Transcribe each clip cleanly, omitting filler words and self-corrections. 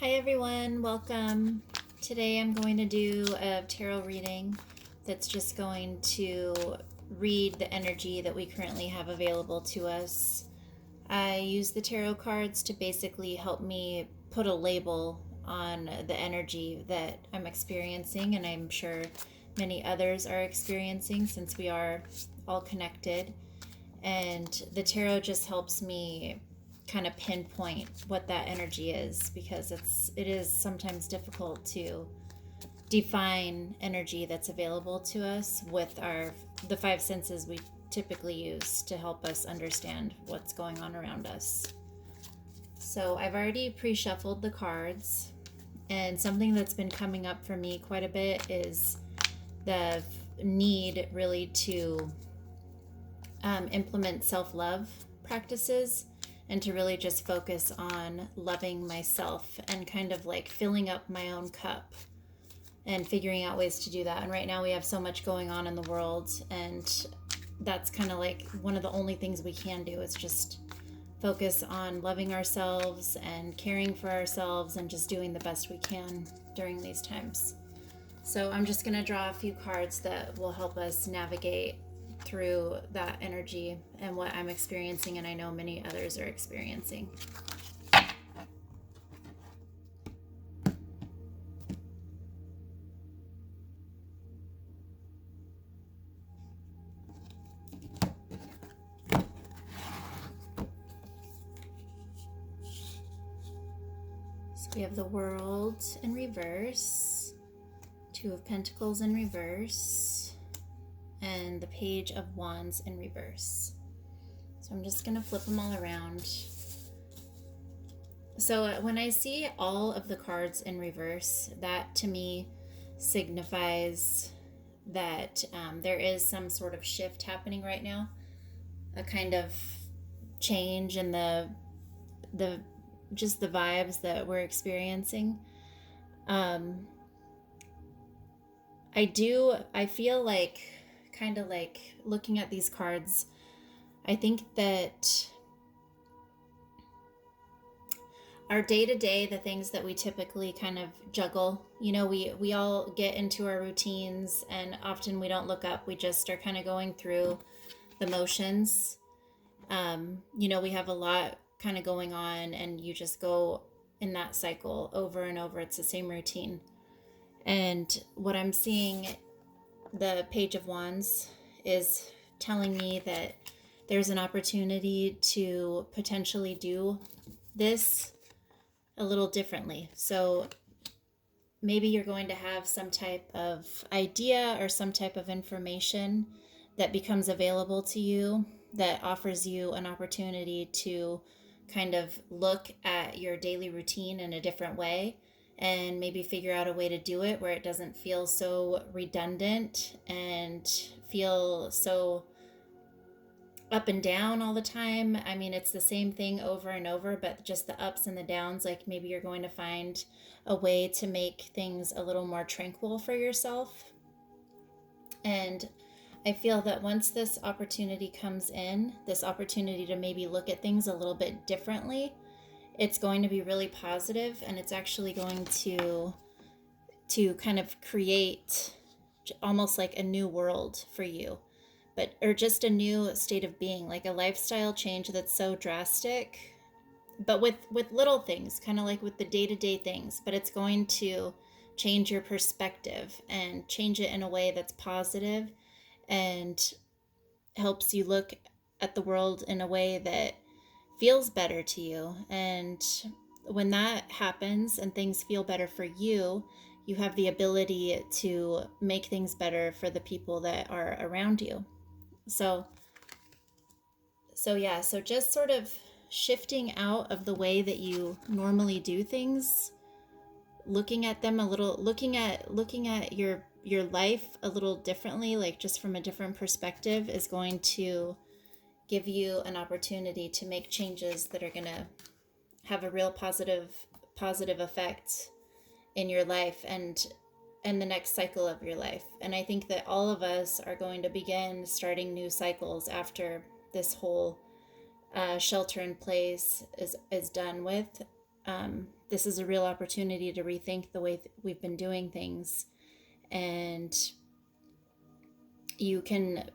Hi everyone, welcome. Today I'm going to do a tarot reading that's just going to read the energy that we currently have available to us. I use the tarot cards to basically help me put a label on the energy that I'm experiencing, and I'm sure many others are experiencing since we are all connected. And the tarot just helps me kind of pinpoint what that energy is, because it is sometimes difficult to define energy that's available to us with the five senses we typically use to help us understand what's going on around us. So I've already pre-shuffled the cards, and something that's been coming up for me quite a bit is the need really to implement self-love practices and to really just focus on loving myself and kind of like filling up my own cup and figuring out ways to do that. And right now we have so much going on in the world, and that's kind of like one of the only things we can do is just focus on loving ourselves and caring for ourselves and just doing the best we can during these times. So I'm just going to draw a few cards that will help us navigate through that energy and what I'm experiencing, and I know many others are experiencing. So we have the World in reverse, Two of Pentacles in reverse, and the Page of Wands in reverse. So I'm just going to flip them all around. So when I see all of the cards in reverse, that to me signifies that there is some sort of shift happening right now, a kind of change in the just the vibes that we're experiencing. I feel like, kind of like looking at these cards, I think that our day-to-day, the things that we typically kind of juggle, we all get into our routines, and often we don't look up. We just are kind of going through the motions. We have a lot kind of going on, and you just go in that cycle over and over. It's the same routine. And what I'm seeing, the Page of Wands is telling me that there's an opportunity to potentially do this a little differently. So maybe you're going to have some type of idea or some type of information that becomes available to you that offers you an opportunity to kind of look at your daily routine in a different way and maybe figure out a way to do it where it doesn't feel so redundant and feel so up and down all the time. I mean, it's the same thing over and over, but just the ups and the downs. Like maybe you're going to find a way to make things a little more tranquil for yourself. And I feel that once this opportunity comes in, this opportunity to maybe look at things a little bit differently, it's going to be really positive, and it's actually going to kind of create almost like a new world for you, or just a new state of being, like a lifestyle change that's so drastic, but with little things, kind of like with the day-to-day things, but it's going to change your perspective and change it in a way that's positive and helps you look at the world in a way that feels better to you. And when that happens and things feel better for you, you have the ability to make things better for the people that are around you. So just sort of shifting out of the way that you normally do things, looking at them a little, looking at your life a little differently, like just from a different perspective, is going to give you an opportunity to make changes that are going to have a real positive effect in your life and the next cycle of your life. And I think that all of us are going to begin starting new cycles after this whole shelter in place is done with. this is a real opportunity to rethink the way we've been doing things. And you can,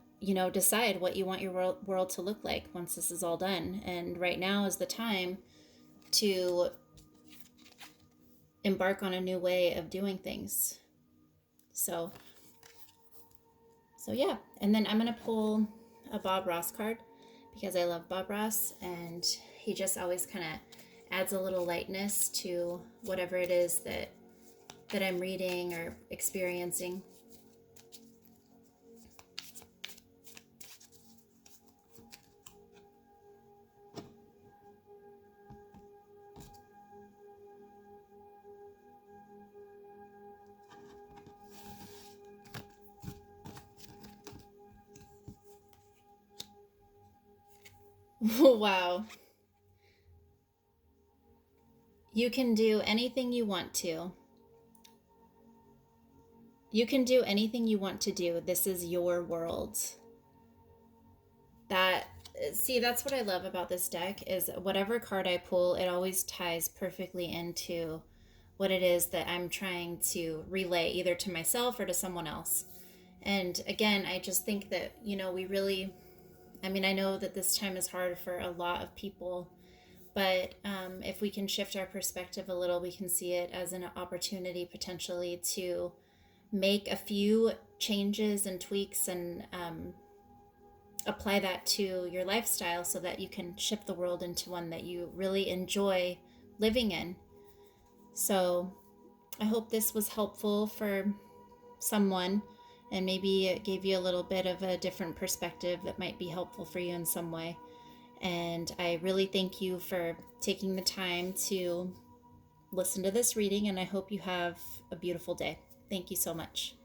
decide what you want your world to look like once this is all done. And right now is the time to embark on a new way of doing things. So yeah. And then I'm going to pull a Bob Ross card because I love Bob Ross, and he just always kind of adds a little lightness to whatever it is that I'm reading or experiencing. Wow. You can do anything you want to. You can do anything you want to do. This is your world. That's what I love about this deck is whatever card I pull, it always ties perfectly into what it is that I'm trying to relay either to myself or to someone else. And again, I just think that, we really, I know that this time is hard for a lot of people, but if we can shift our perspective a little, we can see it as an opportunity potentially to make a few changes and tweaks and apply that to your lifestyle so that you can shift the world into one that you really enjoy living in. So I hope this was helpful for someone, and maybe it gave you a little bit of a different perspective that might be helpful for you in some way. And I really thank you for taking the time to listen to this reading, and I hope you have a beautiful day. Thank you so much.